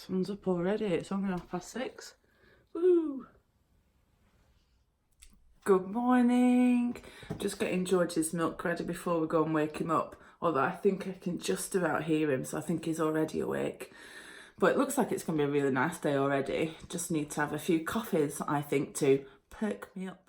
Sun's up already, it's only 6:30. Woo! Good morning. Just getting George's milk ready before we go and wake him up. Although I think I can just about hear him, so I think he's already awake. But it looks like it's going to be a really nice day already. Just need to have a few coffees, I think, to perk me up.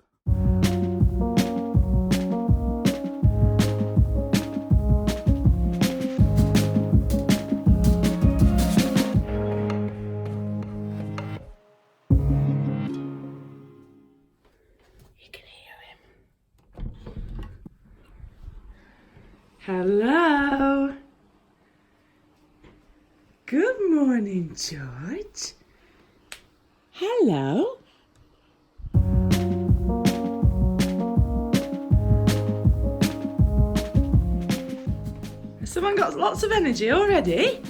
Hello. Good morning, George. Hello. Has someone got lots of energy already?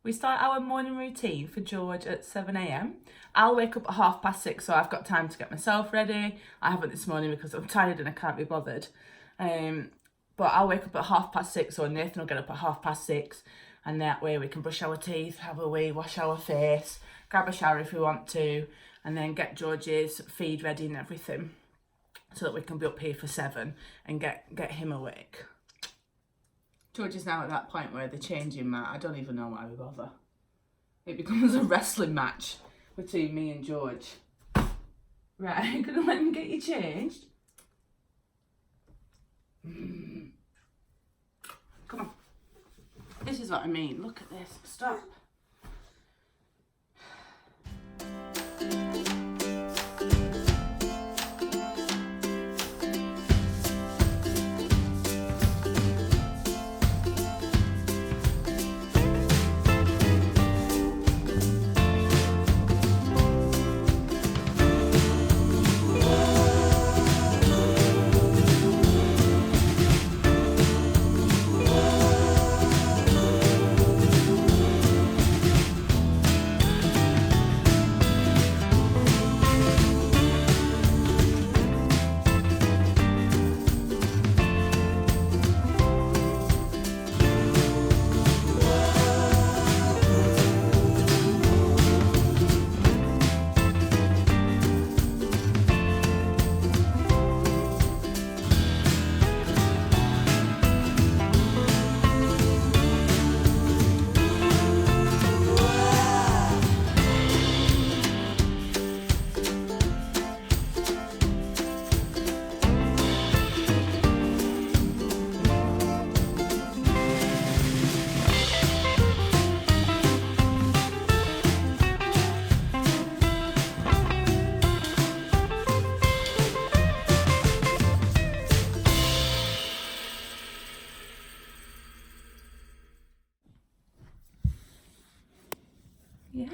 We start our morning routine for George at 7 a.m. I'll wake up at 6:30, so I've got time to get myself ready. I haven't this morning because I'm tired and I can't be bothered. But I'll wake up at 6:30, so Nathan will get up at 6:30, and that way we can brush our teeth, have a wee, wash our face, grab a shower if we want to, and then get George's feed ready and everything, so that we can be up here for 7 and get him awake. George is now at that point where they're changing Matt. I don't even know why we bother. It becomes a wrestling match between me and George. Right, you gonna let me get you changed? Come on. This is what I mean. Look at this. Stop. Yeah.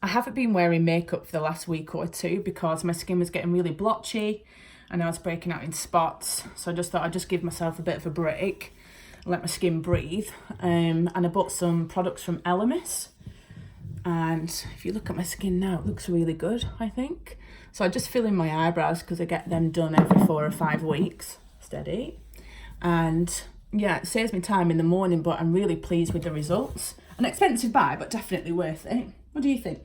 I haven't been wearing makeup for the last week or two because my skin was getting really blotchy and I was breaking out in spots. So I just thought I'd just give myself a bit of a break and let my skin breathe. And I bought some products from Elemis. And if you look at my skin now, it looks really good, I think. So I just fill in my eyebrows because I get them done every 4 or 5 weeks. Steady. And yeah, it saves me time in the morning, but I'm really pleased with the results. An expensive buy, but definitely worth it. What do you think?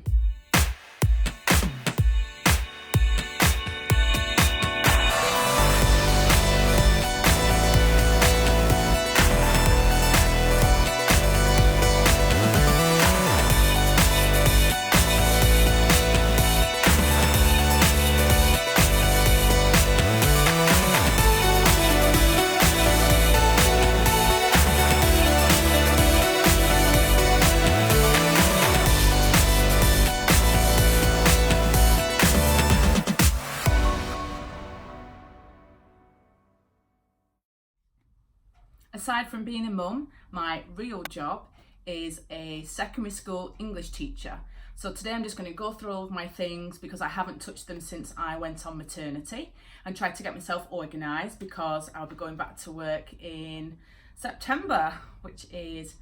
Aside from being a mum, my real job is a secondary school English teacher. So today I'm just going to go through all of my things because I haven't touched them since I went on maternity, and try to get myself organised because I'll be going back to work in September, which is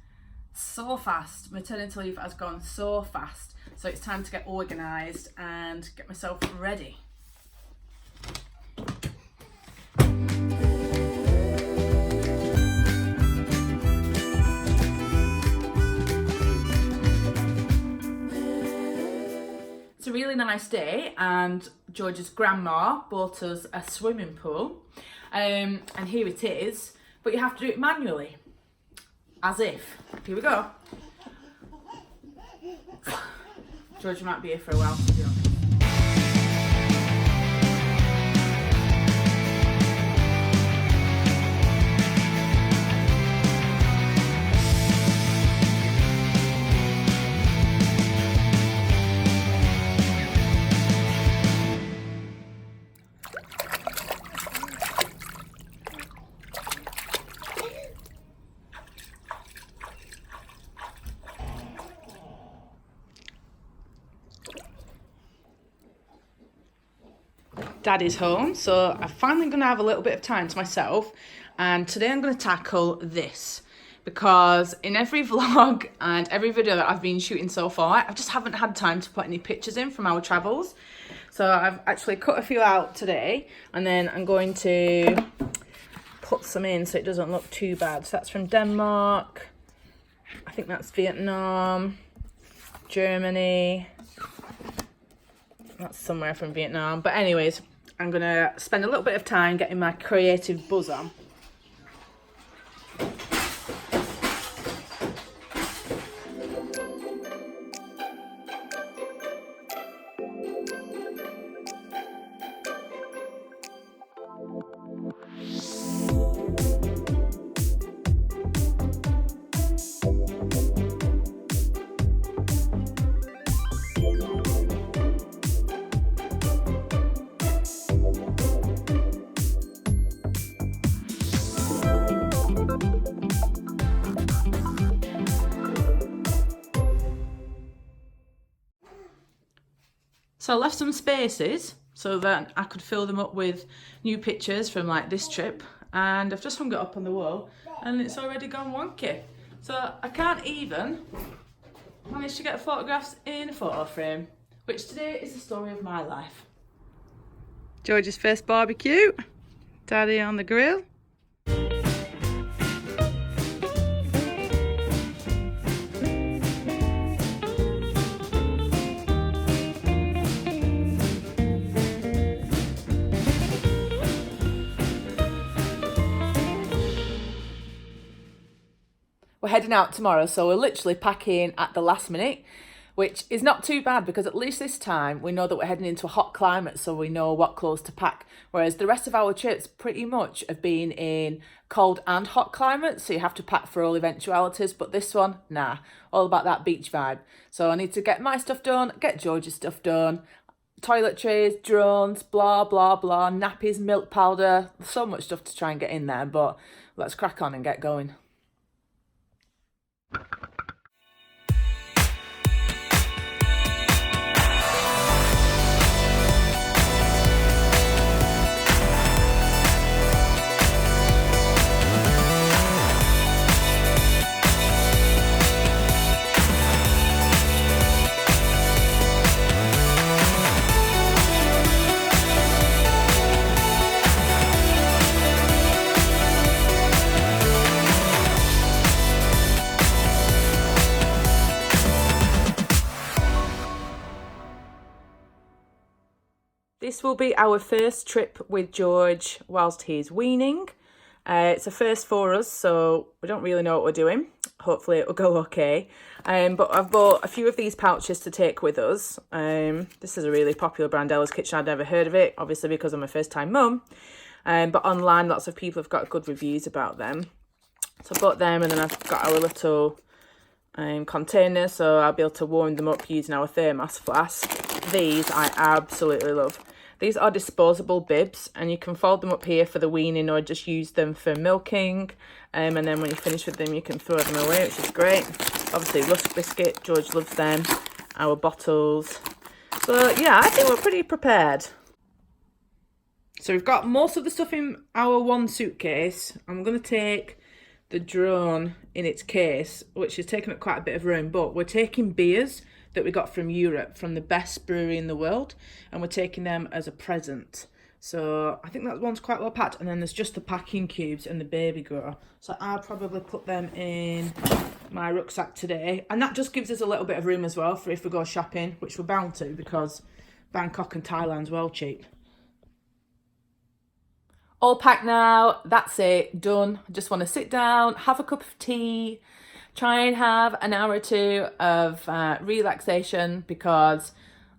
so fast. Maternity leave has gone so fast. So it's time to get organised and get myself ready. It's a really nice day and George's grandma bought us a swimming pool, and here it is, but you have to do it manually, as if. Here we go. George might be here for a while, to be honest. Daddy's home, so I'm finally going to have a little bit of time to myself, and today I'm going to tackle this because in every vlog and every video that I've been shooting so far, I just haven't had time to put any pictures in from our travels. So I've actually cut a few out today, and then I'm going to put some in so it doesn't look too bad. So that's from Denmark, I think that's Vietnam, Germany, that's somewhere from Vietnam, but anyways, I'm going to spend a little bit of time getting my creative buzz on. So I left some spaces so that I could fill them up with new pictures from like this trip, and I've just hung it up on the wall and it's already gone wonky. So I can't even manage to get photographs in a photo frame, which today is the story of my life. George's first barbecue, Daddy on the grill. We're heading out tomorrow, so we're literally packing at the last minute, which is not too bad because at least this time we know that we're heading into a hot climate, so we know what clothes to pack. Whereas the rest of our trips pretty much have been in cold and hot climates, so you have to pack for all eventualities. But this one, nah, all about that beach vibe. So I need to get my stuff done, get George's stuff done, toiletries, drones, blah, blah, blah, nappies, milk powder, so much stuff to try and get in there, but let's crack on and get going. This will be our first trip with George whilst he's weaning. It's a first for us, so we don't really know what we're doing. Hopefully it will go okay. But I've bought a few of these pouches to take with us. This is a really popular brand, Ella's Kitchen. I'd never heard of it, obviously because I'm a first-time mum. But online, lots of people have got good reviews about them. So I bought them, and then I've got our little container, so I'll be able to warm them up using our thermos flask. These I absolutely love. These are disposable bibs, and you can fold them up here for the weaning or just use them for milking. And then when you finish with them, you can throw them away, which is great. Obviously, rusk biscuit, George loves them. Our bottles. So yeah, I think we're pretty prepared. So we've got most of the stuff in our one suitcase. I'm going to take the drone in its case, which is taking up quite a bit of room, but we're taking beers that we got from Europe, from the best brewery in the world, and we're taking them as a present. So I think that one's quite well packed, and then there's just the packing cubes and the baby grow. So I'll probably put them in my rucksack today, and that just gives us a little bit of room as well for if we go shopping, which we're bound to because Bangkok and Thailand's well cheap. All packed now, that's it, done. I just want to sit down, have a cup of tea, try and have an hour or two of relaxation, because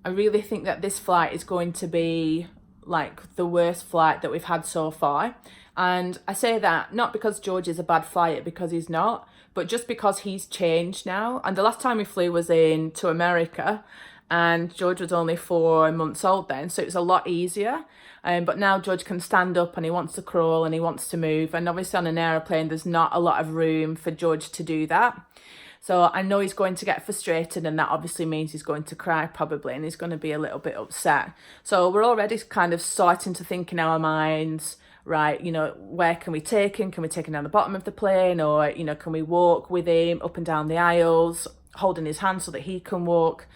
I really think that this flight is going to be like the worst flight that we've had so far. And I say that not because George is a bad flyer, because he's not, but just because he's changed now. And the last time we flew was to America, and George was only 4 months old then, so it was a lot easier. But now George can stand up and he wants to crawl and he wants to move. And obviously on an aeroplane, there's not a lot of room for George to do that. So I know he's going to get frustrated, and that obviously means he's going to cry probably, and he's going to be a little bit upset. So we're already kind of starting to think in our minds, right, you know, where can we take him? Can we take him down the bottom of the plane? Or, you know, can we walk with him up and down the aisles, holding his hand so that he can walk?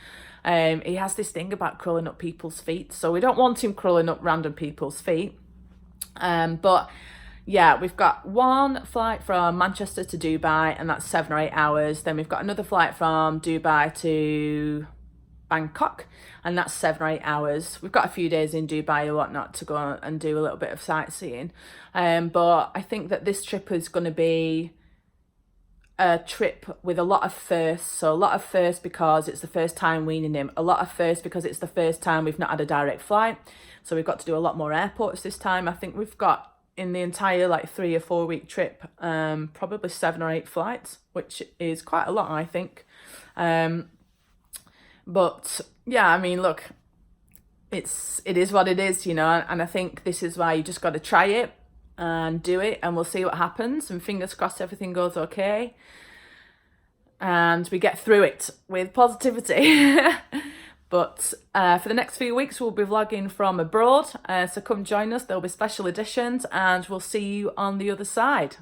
He has this thing about crawling up people's feet, so we don't want him crawling up random people's feet. But yeah, we've got one flight from Manchester to Dubai, and that's 7 or 8 hours. Then we've got another flight from Dubai to Bangkok, and that's 7 or 8 hours. We've got a few days in Dubai or whatnot to go and do a little bit of sightseeing. But I think that this trip is going to be a trip with a lot of firsts. So a lot of firsts because it's the first time weaning him. A lot of firsts because it's the first time we've not had a direct flight. So we've got to do a lot more airports this time. I think we've got, in the entire 3 or 4 week trip, probably 7 or 8 flights, which is quite a lot, I think. But yeah, I mean, look, it is what it is, you know, and I think this is why you just got to try it and do it, and we'll see what happens, and fingers crossed everything goes okay and we get through it with positivity. But for the next few weeks we'll be vlogging from abroad, so come join us. There'll be special editions, and we'll see you on the other side.